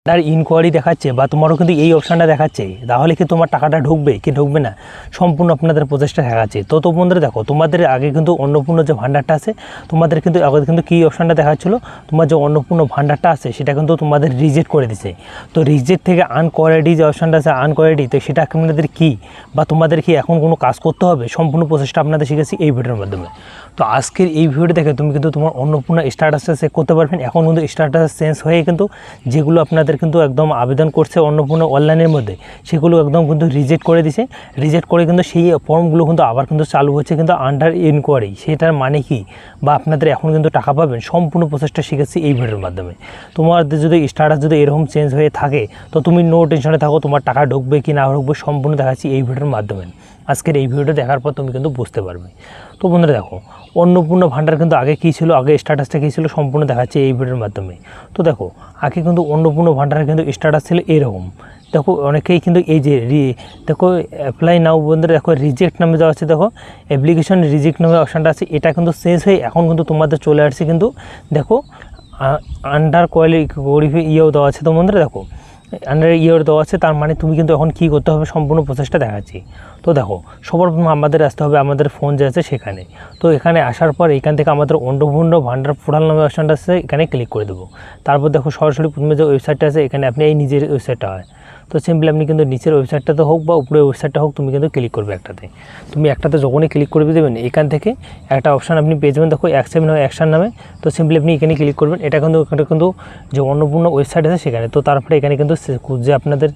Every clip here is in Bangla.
তার ইনকোয়ারি দেখাচ্ছে বা তোমারও কিন্তু এই অপশানটা দেখাচ্ছে, তাহলে কি তোমার টাকাটা ঢুকবে কি ঢুকবে না সম্পূর্ণ আপনাদের প্রচেষ্টা দেখাচ্ছে। তো বন্ধুরা দেখো, তোমাদের আগে কিন্তু অন্নপূর্ণ যে ভান্ডারটা আছে তোমাদের কিন্তু আগে কিন্তু কী অপশানটা দেখাচ্ছিল, তোমার যে অন্নপূর্ণ ভান্ডারটা আছে সেটা কিন্তু তোমাদের রিজেক্ট করে দিছে। তো রিজেক্ট থেকে আনকোয়ারিটি যে অপশানটা আছে আনকোয়ারিটি, তো সেটা আপনাদের কী বা তোমাদের কি এখন কোনো কাজ করতে হবে, সম্পূর্ণ প্রচেষ্টা আপনাদের শিখেছি এই ভিডিওর মাধ্যমে। তো আজকের এই ভিডিওটি দেখে তুমি কিন্তু তোমার অন্নপূর্ণা স্ট্যাটাসটা চেক করতে পারবেন। এখন কিন্তু স্ট্যাটাস চেঞ্জ হয়ে কিন্তু যেগুলো আপনাদের কিন্তু একদম আবেদন করছে অন্নপূর্ণা অনলাইনের মধ্যে সেগুলো একদম কিন্তু রিজেক্ট করে দিছে। রিজেক্ট করে কিন্তু সেই ফর্মগুলো কিন্তু আবার কিন্তু চালু হচ্ছে কিন্তু আন্ডার ইনকোয়ারি। সেটার মানে কি বা আপনাদের এখন কিন্তু টাকা পাবেন সম্পূর্ণ প্রসেসটা শিখেছি এই ভিডিওর মাধ্যমে। তোমাদের যদি স্ট্যাটাস যদি এরকম চেঞ্জ হয়ে থাকে তো তুমি নো টেনশনে থাকো, তোমার টাকা ঢুকবে কি না ঢুকবে সম্পূর্ণ দেখাচ্ছি এই ভিডিওর মাধ্যমে। আজকের এই ভিডিওটা দেখার পর তুমি কিন্তু বুঝতে পারবে। তো বন্ধুরা দেখো, অন্নপূর্ণা ভান্ডার কিন্তু আগে কী ছিল, আগে স্ট্যাটাসটা কী ছিল সম্পূর্ণ দেখাচ্ছে এই ভিডিওর মাধ্যমে। তো দেখো, আগে কিন্তু অন্নপূর্ণা ভান্ডারের কিন্তু স্ট্যাটাস ছিল এরকম। দেখো অনেকেই কিন্তু এই যে দেখো অ্যাপ্লাই নাও বন্ধুরা, দেখো রিজেক্ট নামে দেওয়া আছে, দেখো অ্যাপ্লিকেশন রিজেক্ট নামে অপশানটা আছে, এটা কিন্তু শেষ হয়ে এখন কিন্তু তোমাদের চলে আসছে কিন্তু দেখো আন্ডার কোয়ালিফাই ইয়েও দেওয়া আছে। তো বন্ধুরা দেখো আন্ডার ইয়ার দেওয়া আছে, তার মানে তুমি কিন্তু এখন কী করতে হবে সম্পূর্ণ প্রসেসটা দেখাচ্ছি। তো দেখো সবার প্রথমে আমাদের আসতে হবে আমাদের ফোন যে আছে সেখানে। তো এখানে আসার পর এখান থেকে আমাদের অন্নপূর্ণা ভান্ডার পোর্টাল নামে অপশানটা আছে, এখানে ক্লিক করে দেবো। তারপর দেখো সরাসরি প্রথমে যে ওয়েবসাইটটা আছে এখানে আপনি এই নিজের ওয়েবসাইটটা হয়, তো সিম্পলি আপনি কিন্তু নিচের ওয়েবসাইটটাতে হোক বা উপরের ওয়েবসাইটটা হোক তুমি কিন্তু ক্লিক করবে একটাতে। তুমি একটাতে যখনই ক্লিক করে দেবেন এখান থেকে একটা অপশান আপনি পেয়ে যাবেন, দেখো অ্যাকসেপ্ট হয় অ্যাকশান নামে। তো সিম্পলি আপনি এখানে ক্লিক করবেন, এটা কিন্তু যে অন্নপূর্ণা ওয়েবসাইট আছে সেখানে। তো তারপরে এখানে কিন্তু যে আপনাদের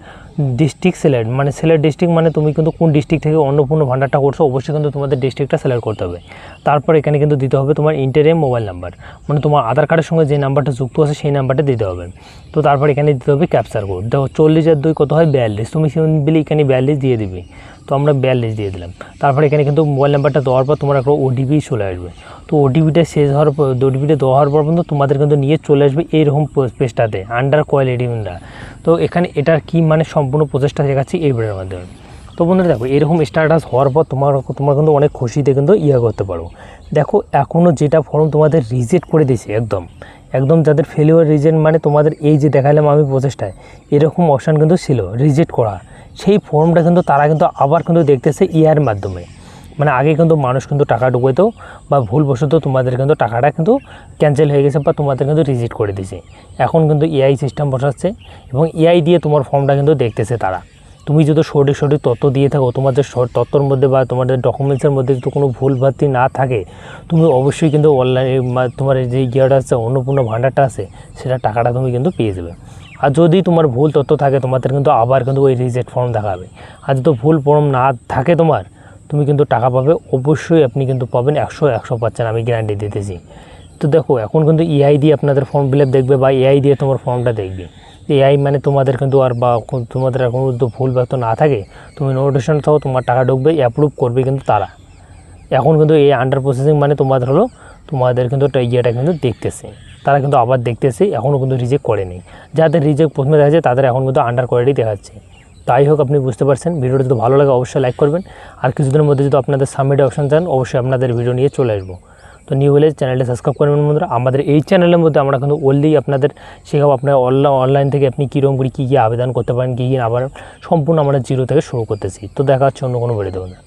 ডিস্ট্রিক্ট সিলেক্ট মানে সিলেক্ট ডিস্ট্রিক্ট মানে তুমি কিন্তু কোন ডিস্ট্রিক্ট থেকে অন্নপূর্ণা ভান্ডারটা করছো অবশ্যই কিন্তু তোমাদের ডিস্ট্রিক্টটা সিলেক্ট করতে হবে। তারপর এখানে কিন্তু দিতে হবে তোমার ইন্টারিম মোবাইল নাম্বার, মানে তোমার আধার কার্ডের সঙ্গে যে নাম্বারটা যুক্ত আছে সেই নাম্বারটা দিতে হবে। তো তারপর এখানে দিতে হবে ক্যাপচার কোড। দেখো 40/2 কত হয় 42, তুমি সিম্পলি এখানে 42 দিয়ে দিবে। তো আমরা 42 দিয়ে দিলাম। তারপর এখানে কিন্তু মোবাইল নাম্বারটা দেওয়ার পর তোমার একটা ওটিপি চলে আসবে। তো ওটিপিটা শেষ হওয়ার পর ওটিপিটা দেওয়ার পর পর্যন্ত তোমাদের কিন্তু নিয়ে চলে আসবে এইরকম পেজটাতে আন্ডার কোয়ালিটি ভান্ডার। তো এখানে এটার কি মানে সম্পূর্ণ প্রচেষ্টা দেখাচ্ছি এই ভিডিওর মাধ্যমে। তো বন্ধুরা দেখো এরকম স্ট্যাটাস হওয়ার পর তোমার কিন্তু অনেক খুশিতে কিন্তু করতে পারো। দেখো এখনও যেটা ফর্ম তোমাদের রিজেক্ট করে দিয়েছে একদম যাদের ফেলিওর রিজেক্ট মানে তোমাদের এই যে দেখালাম আমি প্রচেষ্টায় এরকম অপশান কিন্তু ছিল রিজেক্ট করা, সেই ফর্মটা কিন্তু তারা কিন্তু আবার কিন্তু দেখতেছে ইয়ার মাধ্যমে। মানে আগে কিন্তু মানুষ কিন্তু টাকা ঢুকাইতো বা ভুলবশত তোমাদের কিন্তু টাকাটা কিন্তু ক্যান্সেল হয়ে গেছে বা তোমাদের কিন্তু রিজেক্ট করে দিয়েছে। এখন কিন্তু এআই সিস্টেম বসাচ্ছে এবং এআই দিয়ে তোমার ফর্মটা কিন্তু দেখতেছে তারা। তুমি যদি সঠিক তথ্য দিয়ে থাকো, তোমার যে তথ্যর মধ্যে বা তোমাদের ডকুমেন্টসের মধ্যে যদি কোনো ভুল ভ্রান্তি না থাকে তুমি অবশ্যই কিন্তু অনলাইনে তোমার যে ইয়েটা আছে অন্নপূর্ণা ভান্ডারটা আছে সেটা টাকাটা তুমি কিন্তু পেয়ে যাবে। আর যদি তোমার ভুল তথ্য থাকে তোমাদের কিন্তু আবার কিন্তু ওই রিজেক্ট ফর্ম দেখাবে। আর যদি ভুল ফর্ম না থাকে তোমার, তুমি কিন্তু টাকা পাবে অবশ্যই, আপনি কিন্তু পাবেন 100% আমি গ্যারান্টি দিতেছি। তো দেখো এখন কিন্তু এআই দিয়ে আপনাদের ফর্ম ফিল আপ দেখবে বা এআই দিয়ে তোমার ফর্মটা দেখবে। এআই মানে তোমাদের কিন্তু আর বা তোমাদের এখন যদি ভুল ব্যর্থ না থাকে তুমি নোটিফিকেশন থাকো তোমার টাকা ঢুকবে, অ্যাপ্রুভ করবে কিন্তু তারা। এখন কিন্তু এই আন্ডার প্রসেসিং মানে তোমাদের হলো তোমাদের কিন্তু ইয়েটা কিন্তু দেখতেছে, তারা কিন্তু আবার দেখতেছে, এখনও কিন্তু রিজেক্ট করেনি। যাদের রিজেক্ট প্রথমে দেখা যায় তাদের এখন কিন্তু আন্ডার কোয়ালিটি দেখাচ্ছে। তাই হোক আপনি বুঝতে পারছেন। ভিডিওটা যদি ভালো লাগে অবশ্যই লাইক করবেন, আর কিছুদিনের মধ্যে যদি আপনাদের সাবমিট অপশান চান অবশ্যই আপনাদের ভিডিও নিয়ে চলে আসবো। তো নিউ হলে চ্যানেলটা সাবস্ক্রাইব করবেন বন্ধুরা। আমাদের এই চ্যানেলের মধ্যে আমরা কিন্তু ওনলি আপনাদের শেখাবো আপনার অনলাইন থেকে আপনি কীরকম করে কী আবেদন করতে পারেন, কী আবার সম্পূর্ণ আমরা জিরো থেকে শুরু করতেছি। তো দেখা হচ্ছে অন্য কোনো ভিডিও দেবো না।